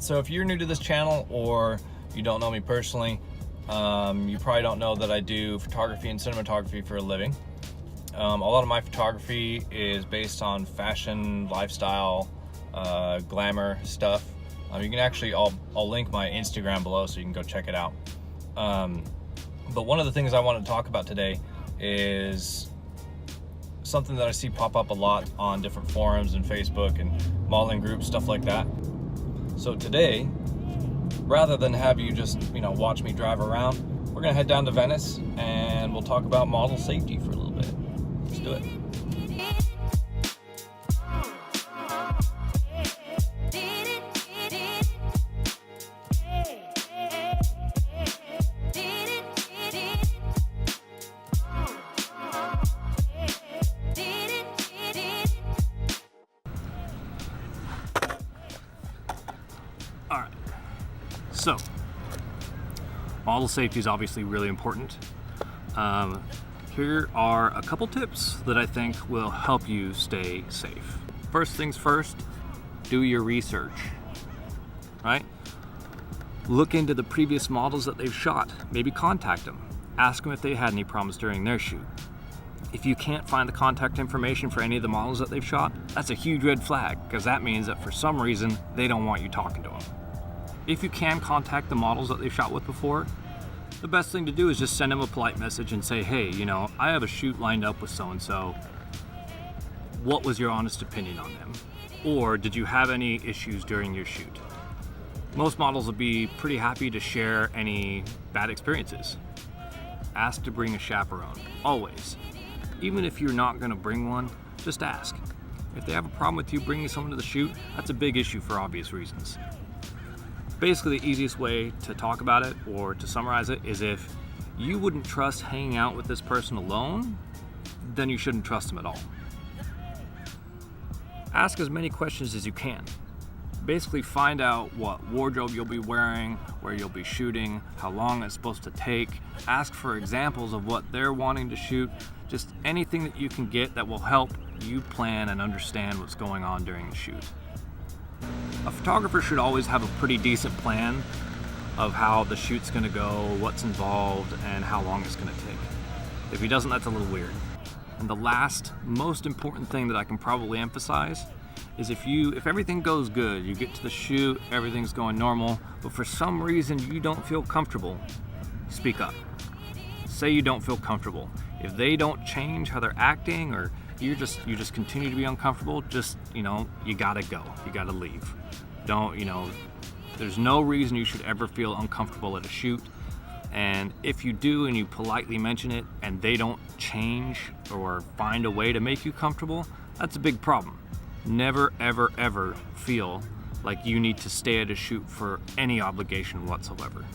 So if you're new to this channel or you don't know me personally, you probably don't know that I do photography and cinematography for a living. A lot of my photography is based on fashion, lifestyle, glamour stuff. You can actually, I'll link my Instagram below so you can go check it out. But one of the things I want to talk about today is something that I see pop up a lot on different forums and Facebook and modeling groups, stuff like that. So today, rather than have you just, watch me drive around, we're gonna head down to Venice and we'll talk about model safety for a little bit. Let's do it. Alright, so model safety is obviously really important. Here are a couple tips that I think will help you stay safe. First things first, do your research, right? Look into the previous models that they've shot. Maybe contact them. Ask them if they had any problems during their shoot. If you can't find the contact information for any of the models that they've shot, that's a huge red flag, because that means that for some reason, they don't want you talking to them. If you can contact the models that they've shot with before, the best thing to do is just send them a polite message and say, hey, I have a shoot lined up with so-and-so. What was your honest opinion on them? Or did you have any issues during your shoot? Most models will be pretty happy to share any bad experiences. Ask to bring a chaperone, always. Even if you're not gonna bring one, just ask. If they have a problem with you bringing someone to the shoot, that's a big issue for obvious reasons. Basically, the easiest way to talk about it or to summarize it is if you wouldn't trust hanging out with this person alone, then you shouldn't trust them at all. Ask as many questions as you can. Basically find out what wardrobe you'll be wearing, where you'll be shooting, how long it's supposed to take. Ask for examples of what they're wanting to shoot. Just anything that you can get that will help you plan and understand what's going on during the shoot. A photographer should always have a pretty decent plan of how the shoot's gonna go, what's involved, and how long it's gonna take. If he doesn't, that's a little weird. And the last, most important thing that I can probably emphasize is if everything goes good, you get to the shoot, everything's going normal, but for some reason you don't feel comfortable, speak up. Say you don't feel comfortable. If they don't change how they're acting, or you just continue to be uncomfortable, you gotta go, you gotta leave. There's no reason you should ever feel uncomfortable at a shoot. And if you do and you politely mention it and they don't change or find a way to make you comfortable, that's a big problem. Never, ever feel like you need to stay at a shoot for any obligation whatsoever.